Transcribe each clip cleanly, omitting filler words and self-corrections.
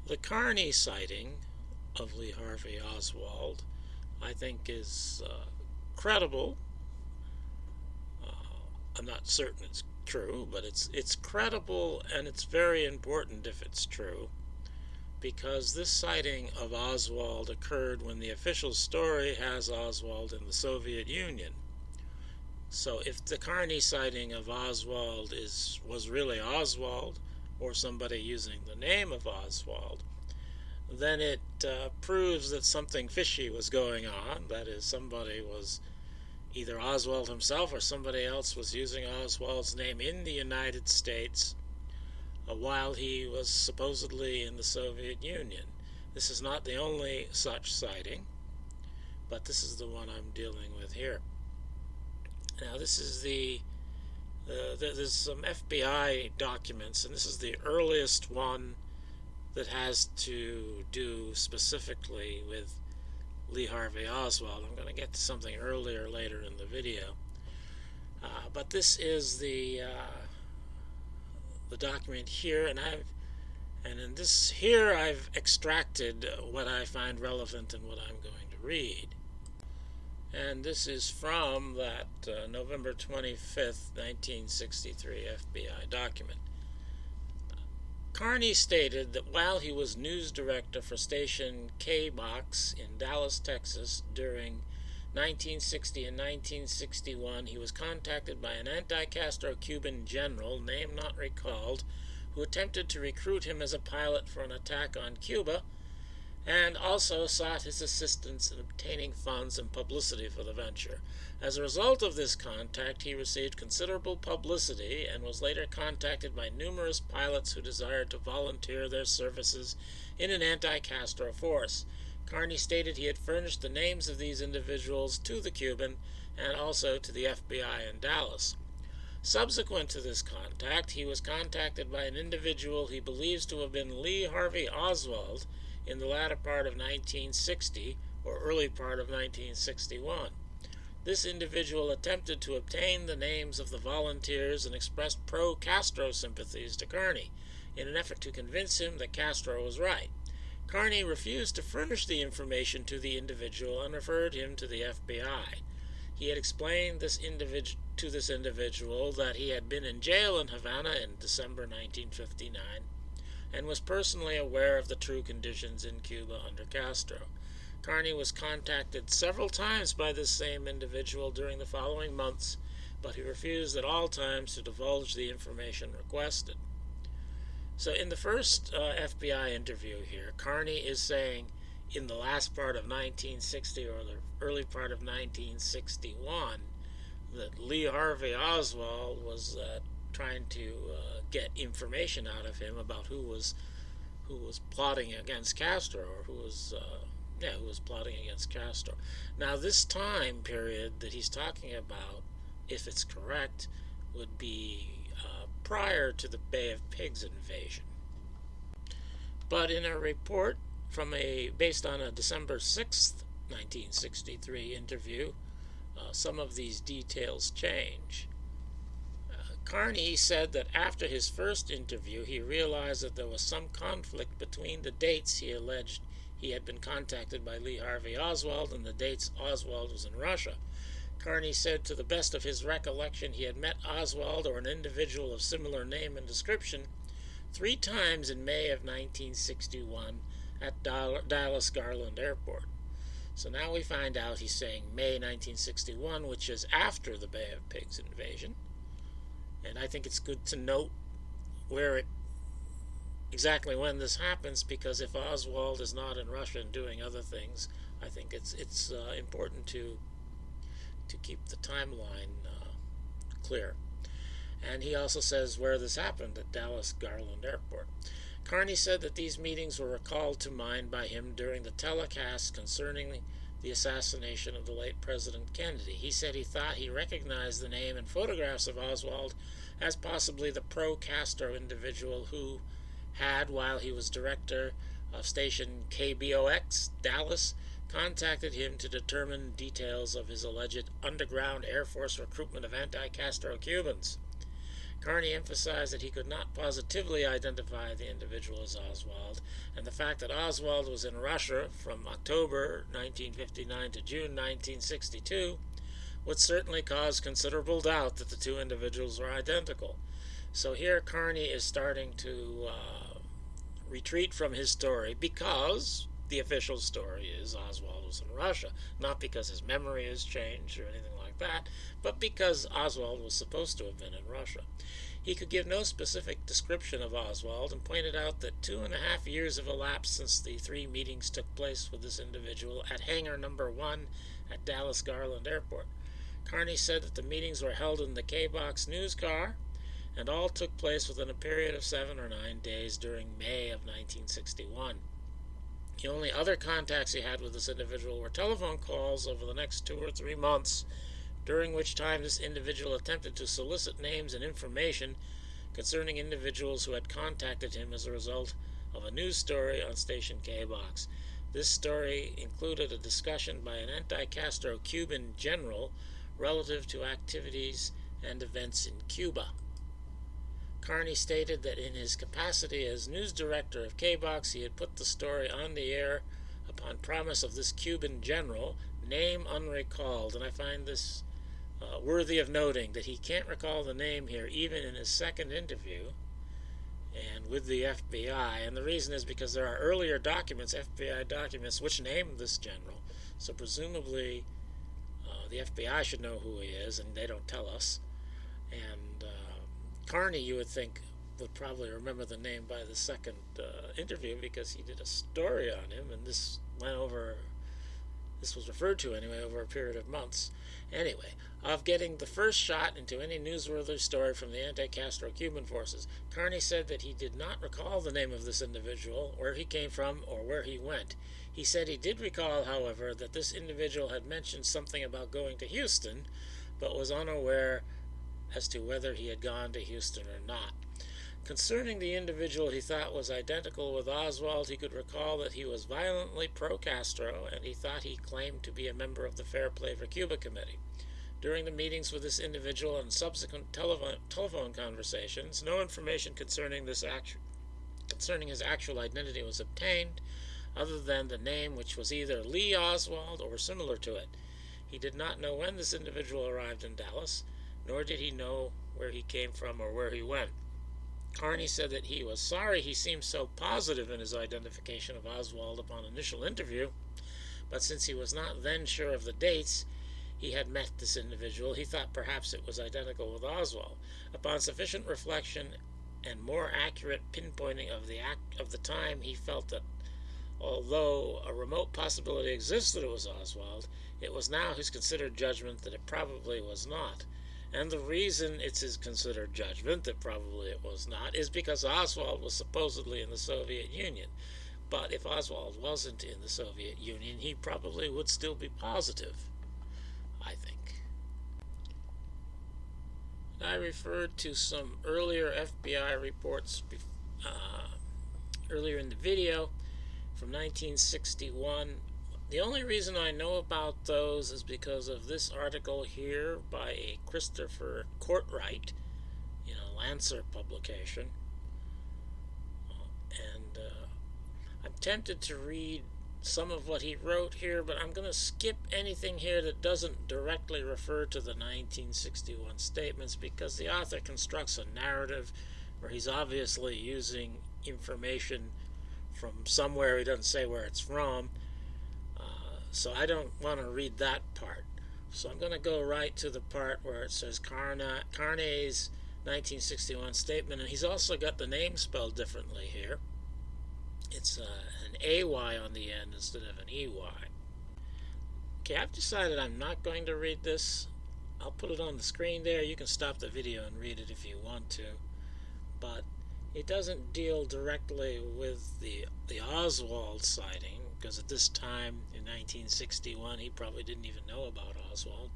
The Kearney sighting of Lee Harvey Oswald, I think, is credible. I'm not certain it's true, but it's credible, and it's very important if it's true, because this sighting of Oswald occurred when the official story has Oswald in the Soviet Union. So if the Carney sighting of Oswald was really Oswald, or somebody using the name of Oswald, then it proves that something fishy was going on. That is, somebody was, either Oswald himself or somebody else was using Oswald's name in the United States while he was supposedly in the Soviet Union. This is not the only such sighting, but this is the one I'm dealing with here. Now, this is there's some FBI documents, and this is the earliest one that has to do specifically with Lee Harvey Oswald. I'm going to get to something earlier later in the video. But this is the document here, and in this here I've extracted what I find relevant and what I'm going to read. And this is from that November 25th, 1963 FBI document. Carney stated that while he was news director for station K-Box in Dallas, Texas during 1960 and 1961, he was contacted by an anti-Castro Cuban general, name not recalled, who attempted to recruit him as a pilot for an attack on Cuba, and also sought his assistance in obtaining funds and publicity for the venture. As a result of this contact, he received considerable publicity and was later contacted by numerous pilots who desired to volunteer their services in an anti-Castro force. Carney stated he had furnished the names of these individuals to the Cuban and also to the FBI in Dallas. Subsequent to this contact, he was contacted by an individual he believes to have been Lee Harvey Oswald in the latter part of 1960 or early part of 1961. This individual attempted to obtain the names of the volunteers and expressed pro-Castro sympathies to Carney in an effort to convince him that Castro was right. Carney refused to furnish the information to the individual and referred him to the FBI. He had explained to this individual that he had been in jail in Havana in December 1959 and was personally aware of the true conditions in Cuba under Castro. Carney was contacted several times by this same individual during the following months, but he refused at all times to divulge the information requested. So in the first FBI interview here, Carney is saying in the last part of 1960 or the early part of 1961 that Lee Harvey Oswald was trying to get information out of him about who was plotting against Castro, or who was plotting against Castro. Now, this time period that he's talking about, if it's correct, would be prior to the Bay of Pigs invasion. But in a report based on a December 6th, 1963 interview, some of these details change. Carney said that after his first interview, he realized that there was some conflict between the dates he alleged he had been contacted by Lee Harvey Oswald and the dates Oswald was in Russia. Carney said to the best of his recollection he had met Oswald or an individual of similar name and description 3 times in May of 1961 at Dallas Garland Airport. So now we find out he's saying May 1961, which is after the Bay of Pigs invasion. And I think it's good to note exactly when this happens, because if Oswald is not in Russia and doing other things, I think it's important to keep the timeline clear. And he also says where this happened, at Dallas Garland Airport. Carney said that these meetings were recalled to mind by him during the telecast concerning the assassination of the late President Kennedy. He said he thought he recognized the name and photographs of Oswald as possibly the pro-Castro individual who had, while he was director of station KBOX Dallas, contacted him to determine details of his alleged underground Air Force recruitment of anti-Castro Cubans. Carney emphasized that he could not positively identify the individual as Oswald, and the fact that Oswald was in Russia from October 1959 to June 1962 would certainly cause considerable doubt that the two individuals were identical. So here Carney is starting to retreat from his story because the official story is Oswald was in Russia, not because his memory has changed or anything like that, but because Oswald was supposed to have been in Russia. He could give no specific description of Oswald and pointed out that 2.5 years have elapsed since the 3 meetings took place with this individual at Hangar Number 1 at Dallas Garland Airport. Carney said that the meetings were held in the K-Box news car and all took place within a period of 7 or 9 days during May of 1961. The only other contacts he had with this individual were telephone calls over the next 2 or 3 months, during which time this individual attempted to solicit names and information concerning individuals who had contacted him as a result of a news story on Station K-Box. This story included a discussion by an anti-Castro Cuban general relative to activities and events in Cuba. Carney stated that in his capacity as news director of K-Box, he had put the story on the air upon promise of this Cuban general, name unrecalled, and I find this worthy of noting that he can't recall the name here even in his second interview and with the FBI, and the reason is because there are earlier documents, FBI documents, which name this general, so presumably the FBI should know who he is, and they don't tell us. And Carney, you would think, would probably remember the name by the second interview because he did a story on him, and this was referred to anyway over a period of months. Anyway, of getting the first shot into any newsworthy story from the anti-Castro Cuban forces, Carney said that he did not recall the name of this individual, where he came from, or where he went. He said he did recall, however, that this individual had mentioned something about going to Houston, but was unaware as to whether he had gone to Houston or not. Concerning the individual he thought was identical with Oswald, he could recall that he was violently pro-Castro, and he thought he claimed to be a member of the Fair Play for Cuba Committee. During the meetings with this individual and subsequent telephone conversations, no information concerning his actual identity was obtained, other than the name, which was either Lee Oswald or similar to it. He did not know when this individual arrived in Dallas, nor did he know where he came from or where he went. Carney said that he was sorry he seemed so positive in his identification of Oswald upon initial interview, but since he was not then sure of the dates he had met this individual, he thought perhaps it was identical with Oswald. Upon sufficient reflection and more accurate pinpointing of the time, he felt that although a remote possibility exists that it was Oswald, it was now his considered judgment that it probably was not. And the reason it's his considered judgment that probably it was not is because Oswald was supposedly in the Soviet Union. But if Oswald wasn't in the Soviet Union, he probably would still be positive, I think. I referred to some earlier FBI reports earlier in the video from 1961. The only reason I know about those is because of this article here by a Christopher Courtwright in a Lancer publication. And I'm tempted to read some of what he wrote here, but I'm going to skip anything here that doesn't directly refer to the 1961 statements, because the author constructs a narrative where he's obviously using information from somewhere. He doesn't say where it's from. So I don't want to read that part. So I'm going to go right to the part where it says Carney's 1961 statement, and he's also got the name spelled differently here. It's an AY on the end instead of an EY. Okay, I've decided I'm not going to read this. I'll put it on the screen there. You can stop the video and read it if you want to. But it doesn't deal directly with the Oswald sighting, because at this time in 1961 he probably didn't even know about Oswald.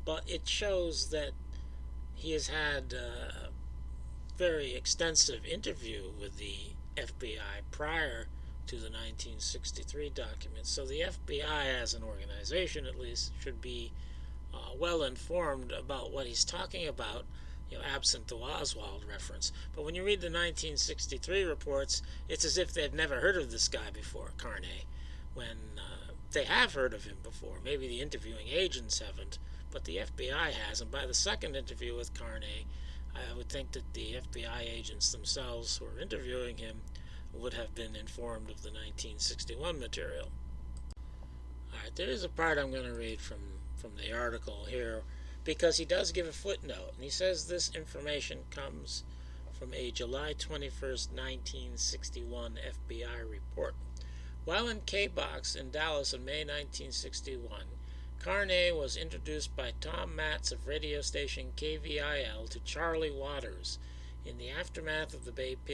But it shows that he has had a very extensive interview with the FBI prior to the 1963 documents. So the FBI, as an organization at least, should be well informed about what he's talking about absent the Oswald reference. But when you read the 1963 reports, it's as if they've never heard of this guy before, Carney, when they have heard of him before. Maybe the interviewing agents haven't, but the FBI has. And by the second interview with Carney, I would think that the FBI agents themselves who were interviewing him would have been informed of the 1961 material. All right, there is a part I'm going to read from the article here, because he does give a footnote, and he says this information comes from a July 21st, 1961 FBI report. While in K-Box in Dallas in May 1961, Carney was introduced by Tom Matz of radio station KVIL to Charlie Waters. In the aftermath of the Bay of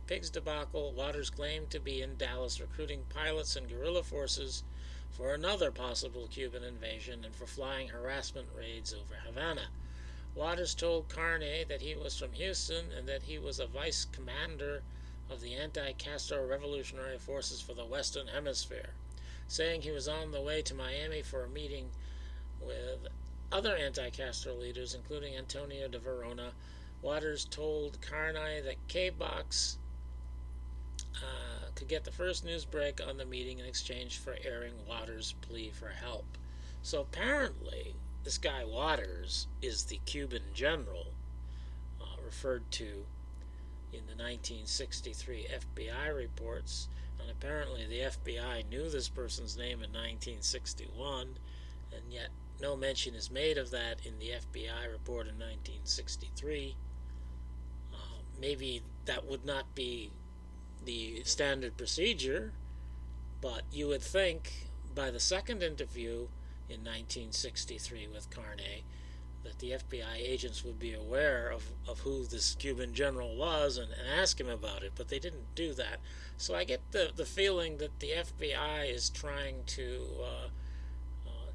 Pigs debacle, Waters claimed to be in Dallas recruiting pilots and guerrilla forces for another possible Cuban invasion and for flying harassment raids over Havana. Waters told Carney that he was from Houston and that he was a vice commander of the anti-Castro Revolutionary Forces for the Western Hemisphere, saying he was on the way to Miami for a meeting with other anti-Castro leaders, including Antonio de Verona. Waters told Carney that K-Box could get the first news break on the meeting in exchange for airing Waters' plea for help. So apparently, this guy Waters is the Cuban general referred to in the 1963 FBI reports, and apparently the FBI knew this person's name in 1961, and yet no mention is made of that in the FBI report in 1963. Maybe that would not be the standard procedure, but you would think by the second interview in 1963 with Carney that the FBI agents would be aware of who this Cuban general was and ask him about it, but they didn't do that. So I get the feeling that the FBI is trying to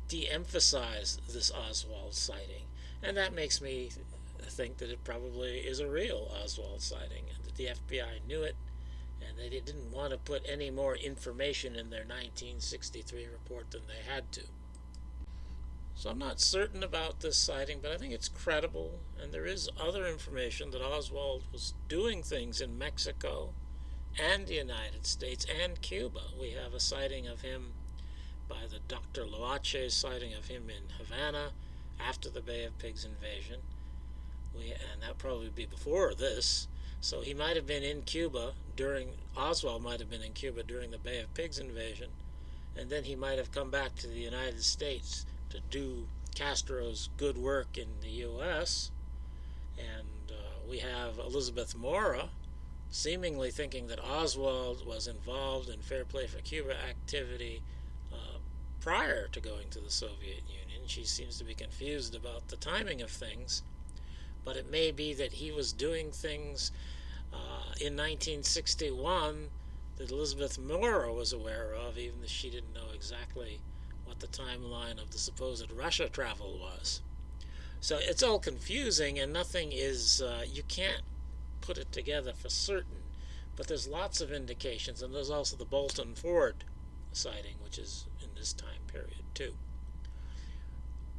de-emphasize this Oswald sighting, and that makes me think that it probably is a real Oswald sighting, and that the FBI knew it, and they didn't want to put any more information in their 1963 report than they had to. So I'm not certain about this sighting, but I think it's credible, and there is other information that Oswald was doing things in Mexico and the United States and Cuba. We have a sighting of him by the Dr. Loache sighting of him in Havana after the Bay of Pigs invasion. And that probably be before this. So he might have been in Cuba Oswald might have been in Cuba during the Bay of Pigs invasion, and then he might have come back to the United States to do Castro's good work in the U.S., and we have Elizabeth Mora seemingly thinking that Oswald was involved in Fair Play for Cuba activity prior to going to the Soviet Union. She seems to be confused about the timing of things, but it may be that he was doing things in 1961 that Elizabeth Mora was aware of, even if she didn't know exactly what the timeline of the supposed Russia travel was. So it's all confusing, and nothing is, you can't put it together for certain, but there's lots of indications, and there's also the Bolton Ford sighting, which is in this time period too.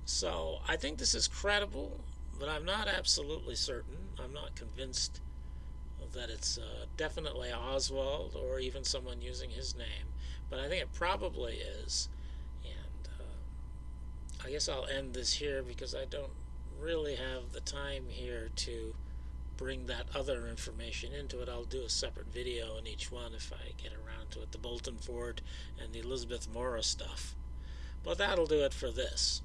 So I think this is credible, but I'm not absolutely certain. I'm not convinced that it's definitely Oswald or even someone using his name, but I think it probably is. And I guess I'll end this here because I don't really have the time here to bring that other information into it. I'll do a separate video on each one if I get around to it, the Bolton Ford and the Elizabeth Mora stuff. But that'll do it for this.